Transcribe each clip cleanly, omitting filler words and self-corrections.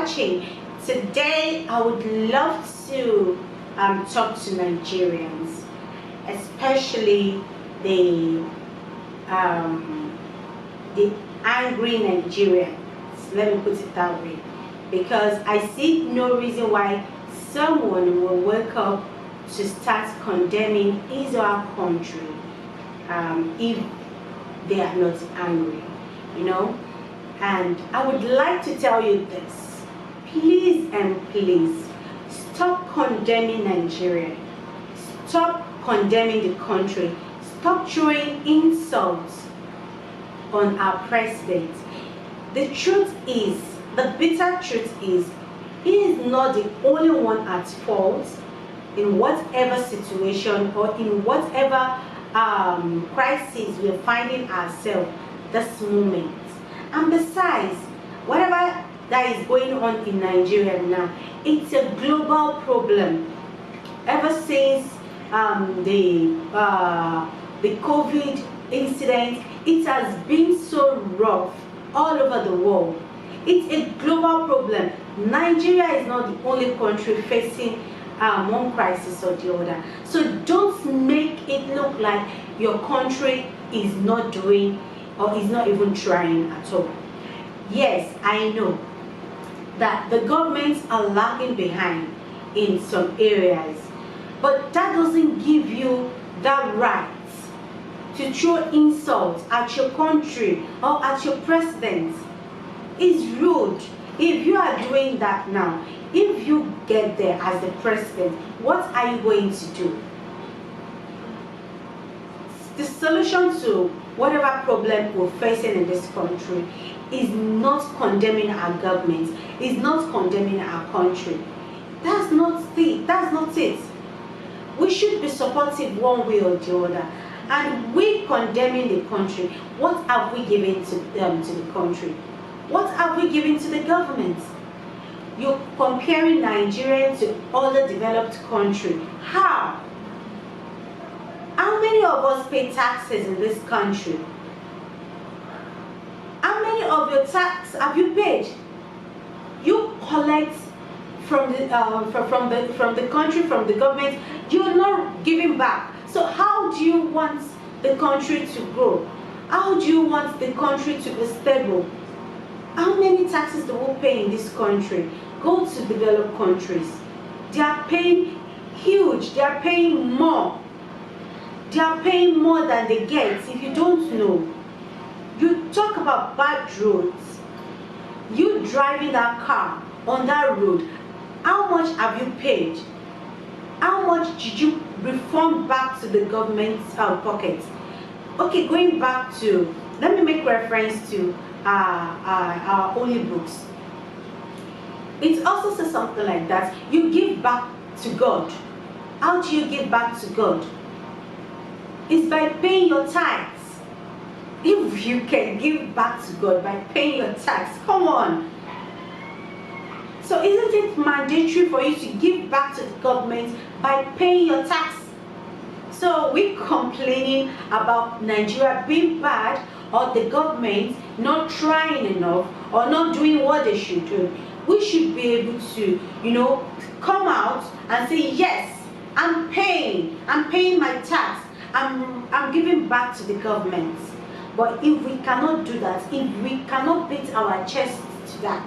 watching. Today I would love to talk to Nigerians, especially the angry Nigerians, let me put it that way, because I see no reason why someone will wake up to start condemning his or her country if they are not angry, you know. And I would like to tell you this: please and please stop condemning Nigeria, stop condemning the country, stop throwing insults on our president. The truth is, the bitter truth is, he is not the only one at fault in whatever situation or in whatever crisis we're finding ourselves this moment. And besides, whatever that is going on in Nigeria now, it's a global problem. Ever since the COVID incident, it has been so rough all over the world. It's a global problem. Nigeria is not the only country facing one crisis or the other. So don't make it look like your country is not doing or is not even trying at all. Yes, I know that the governments are lagging behind in some areas, but that doesn't give you that right to throw insults at your country or at your president. It's rude. If you are doing that now, if you get there as the president, what are you going to do? The solution to whatever problem we're facing in this country is not condemning our government, is not condemning our country. That's not it. That's not it. We should be supportive one way or the other. And we condemning the country, what have we given to the country? What have we given to the government? You're comparing Nigeria to other developed countries. How? How many of us pay taxes in this country? How many of your tax have you paid? You collect from the country, from the government. You're not giving back. So how do you want the country to grow? How do you want the country to be stable? How many taxes do we pay in this country? Go to developed countries. They are paying huge. They are paying more. They are paying more than they get. If you don't know, you talk about bad roads. You driving that car on that road, how much have you paid? How much did you refund back to the government's pockets? Okay, going back to, let me make reference to our holy books. It also says something like that: you give back to God. How do you give back to God? It's by paying your tithes. If you can give back to God by paying your tax, come on. So isn't it mandatory for you to give back to the government by paying your tax? So we're complaining about Nigeria being bad, or the government not trying enough, or not doing what they should do. We should be able to, you know, come out and say, yes, I'm paying my tax, I'm giving back to the government. But if we cannot do that, if we cannot beat our chest to that,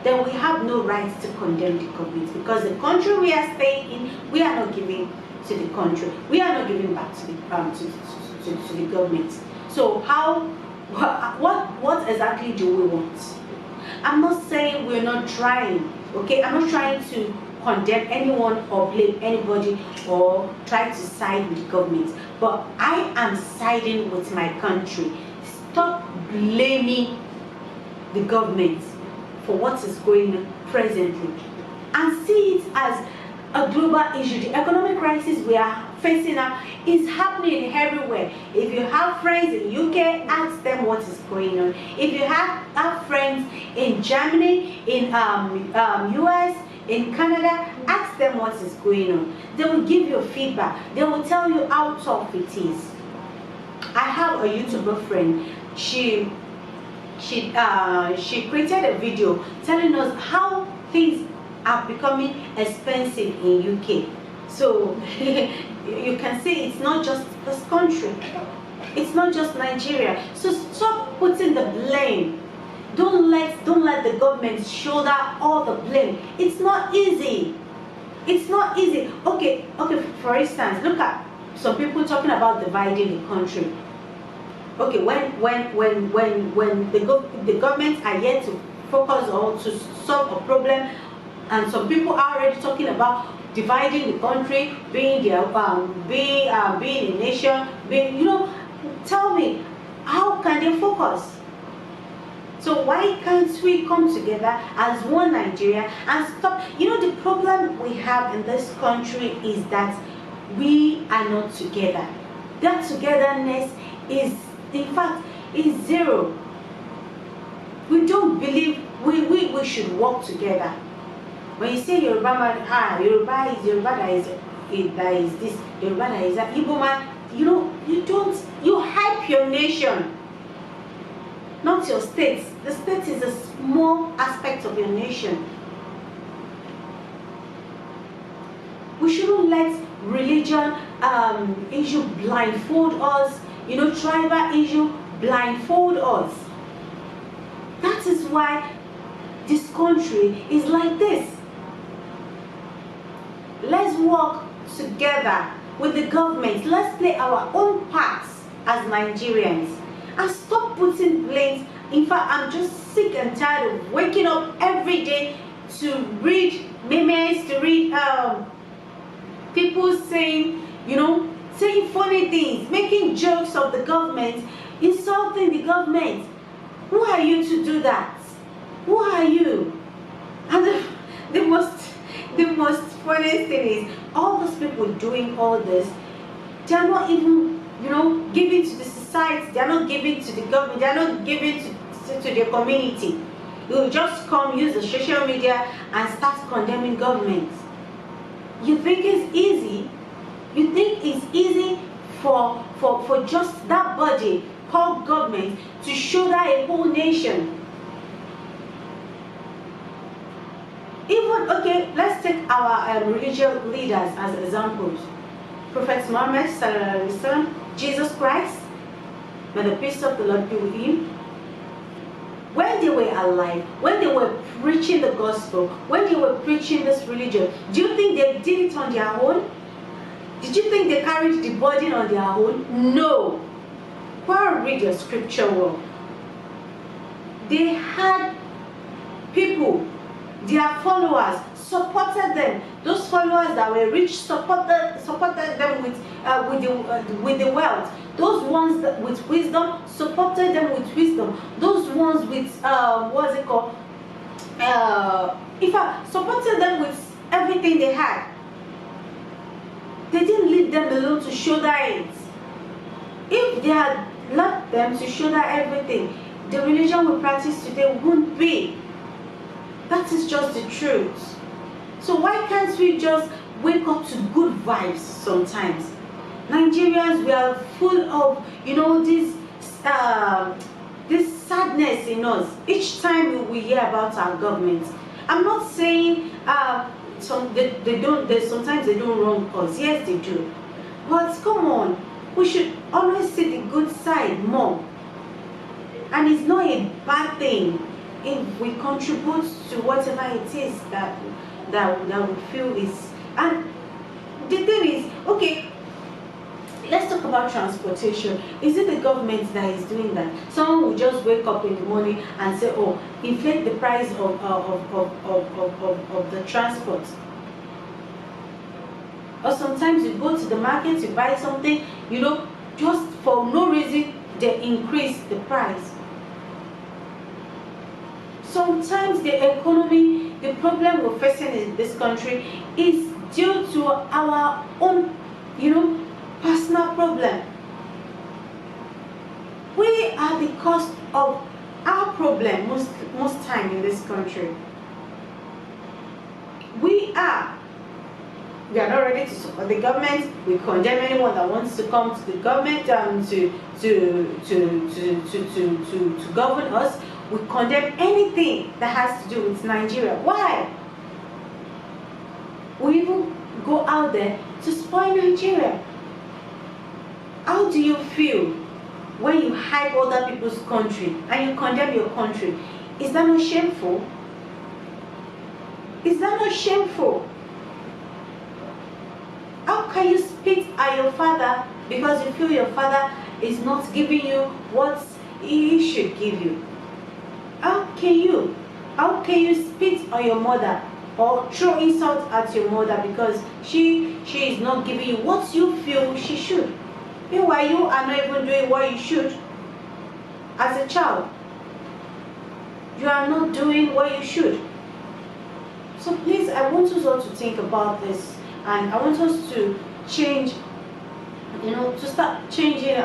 then we have no right to condemn the government, because the country we are staying in, we are not giving to the country, we are not giving back to the government. So what exactly do we want? I'm not saying we're not trying, okay? I'm not trying to condemn anyone or blame anybody or try to side with the government, but I am siding with my country. Stop blaming the government for what is going on presently, and see it as a global issue. The economic crisis we are facing now is happening everywhere. If you have friends in UK, ask them what is going on. If you have friends in Germany, in US, in Canada, ask them what is going on. They will give you feedback. They will tell you how tough it is. I have a YouTuber friend. She created a video telling us how things are becoming expensive in UK. So you can see it's not just this country, it's not just Nigeria. So stop putting the blame. Don't let the government shoulder all the blame. It's not easy. It's not easy. Okay, for instance, look at some people talking about dividing the country. Okay, when the government are yet to focus or to solve a problem, and some people are already talking about dividing the country, being their being a nation, being, tell me, how can they focus? So why can't we come together as one Nigeria and stop? The problem we have in this country is that we are not together. That togetherness is, in fact, is zero. We don't believe we should work together. When you say Yoruba man, Yoruba that is this, Yoruba that is that, Igbo man, you hype your nation, not your state. The state is a small aspect of your nation. We shouldn't let religion issue blindfold us, tribal issue blindfold us. That is why this country is like this. Let's work together with the government. Let's play our own parts as Nigerians and stop putting blames. In fact, I'm just sick and tired of waking up every day to read memes, to read people saying, saying funny things, making jokes of the government, insulting the government. Who are you to do that? Who are you? And the most funniest thing is, all those people doing all this, they are not even, giving to the society. They are not giving to the government. They are not giving to the community. They will just come, use the social media and start condemning government. You think it's easy? You think it's easy for just that body called government to shoulder a whole nation? Even, okay, let's take our religious leaders as examples. Prophet Muhammad, Jesus Christ, may the peace of the Lord be with him. When they were alive, when they were preaching the gospel, when they were preaching this religion, do you think they did it on their own? Did you think they carried the burden on their own? No. Go and read your scripture well. They had people, their followers, supported them. Those followers that were rich supported them with the wealth. Those ones that with wisdom supported them with wisdom. Those ones with what's it called? If I supported them with everything they had. They didn't leave them alone to shoulder it. If they had left them to shoulder everything, the religion we practice today wouldn't be. That is just the truth. So why can't we just wake up to good vibes sometimes? Nigerians, we are full of, this sadness in us each time we hear about our government. I'm not saying sometimes they don't wrong us. Yes, they do. But come on, we should always see the good side more. And it's not a bad thing if we contribute to whatever it is that we feel is. And the thing is, okay, let's talk about transportation. Is it the government that is doing that? Someone will just wake up in the morning and say, oh, inflate the price of the transport. Or sometimes you go to the market, you buy something, just for no reason, they increase the price. Sometimes the economy, the problem we're facing in this country is due to our own, personal problem. We are the cause of our problem most time in this country. We are not ready to support the government. We condemn anyone that wants to come to the government to govern us. We condemn anything that has to do with Nigeria. Why? will even go out there to spoil Nigeria. How do you feel when you hype other people's country and you condemn your country? Is that not shameful? Is that not shameful? How can you spit at your father because you feel your father is not giving you what he should give you? How can you spit on your mother or throw insult at your mother because she is not giving you what you feel she should? Meanwhile, you are not even doing what you should as a child. You are not doing what you should. So please, I want us all to think about this, and I want us to change, to start changing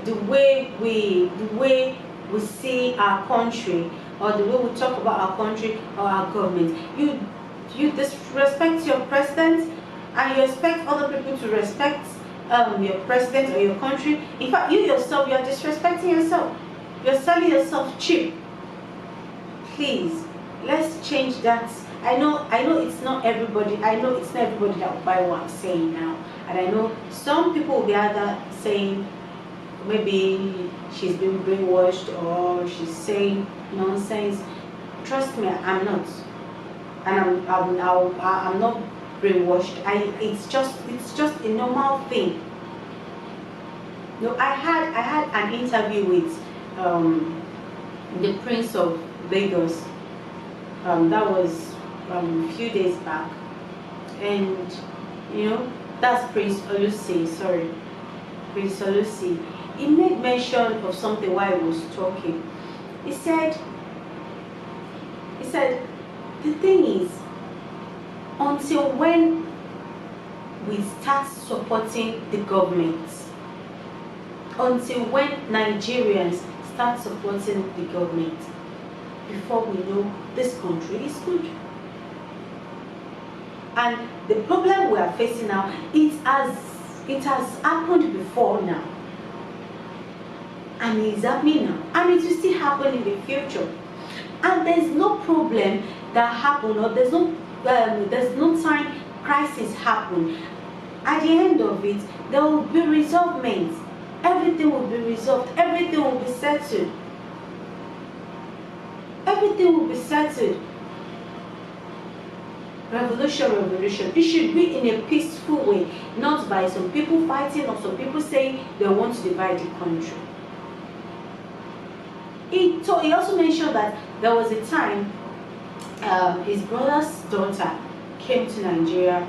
the way we see our country, or the way we talk about our country or our government. You disrespect your president, and you expect other people to respect your president or your country. In fact, you yourself, you are disrespecting yourself. You're selling yourself cheap. Please, let's change that. I know it's not everybody. I know it's not everybody that will buy what I'm saying now. And I know some people will be either saying maybe she's been brainwashed or she's saying nonsense. Trust me, I'm not. And I'm not brainwashed. It's just a normal thing. I had an interview with the Prince of Lagos. That was a few days back, and that's Prince Olusi. Sorry, Prince Olusi. He made mention of something while he was talking. He said the thing is, until when we start supporting the government, until when Nigerians start supporting the government, before we know this country is good. And the problem we are facing now, it has happened before now, and it is happening now, and it will still happen in the future. And there's no problem that happen, or there's no time crisis happen. At the end of it, there will be resolvement. Everything will be resolved. Everything will be settled. Everything will be settled. Revolution. It should be in a peaceful way, not by some people fighting or some people saying they want to divide the country. He also mentioned that there was a time his brother's daughter came to Nigeria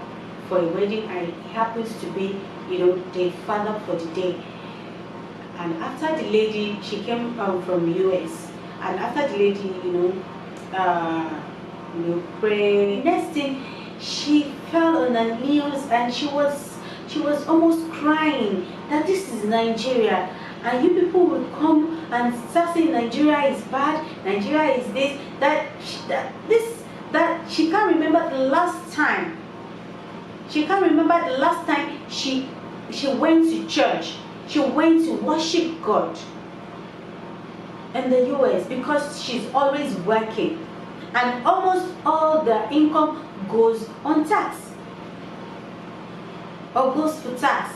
for a wedding, and he happens to be, the father for the day. And after the lady, she came from US, and after the lady, pray. Next thing, she fell on her knees and she was almost crying that this is Nigeria, and you people will come and start saying Nigeria is bad, Nigeria is this, that she can't remember the last time. She can't remember the last time she went to church. She went to worship God in the US, because she's always working, and almost all the income goes on tax or goes for tax.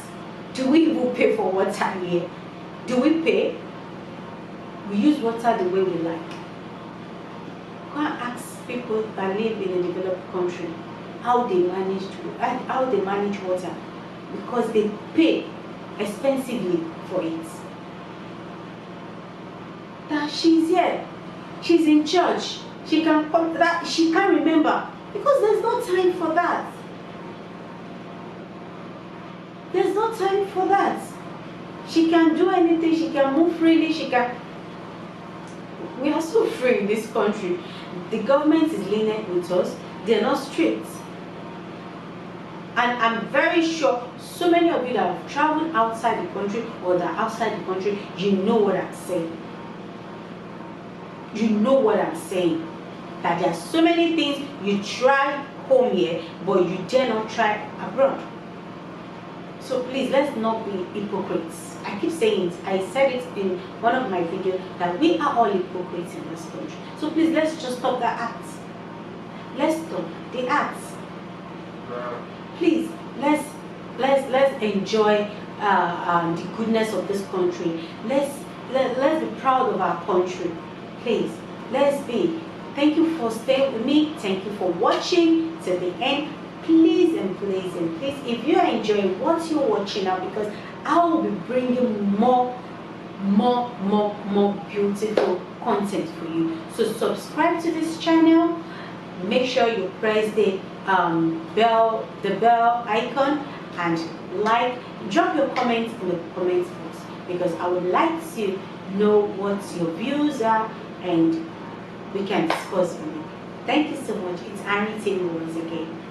Do we even pay for water here? Do we pay? We use water the way we like. Go and ask people that live in a developed country how they manage water, because they pay expensively for it. That she's here, she's in church, she can't remember, because there's no time for that. There's no time for that. She can do anything, she can move freely, we are so free in this country. The government is lenient with us, they're not strict. And I'm very sure so many of you that have traveled outside the country or that are outside the country, you know what I'm saying. You know what I'm saying. That there are so many things you try home here, but you dare not try abroad. So please, let's not be hypocrites. I keep saying it. I said it in one of my videos that we are all hypocrites in this country. So please, let's just stop the acts. Let's stop the acts. Please, let's enjoy the goodness of this country. Let's be proud of our country. Please, let's be. Thank you for staying with me. Thank you for watching till the end. Please and please and please, if you are enjoying what you're watching now, because I will be bringing more beautiful content for you. So subscribe to this channel. Make sure you press the bell icon and like. Drop your comments in the comments box, because I would like to know what your views are and we can discuss on it. Thank you so much. It's Annie once again.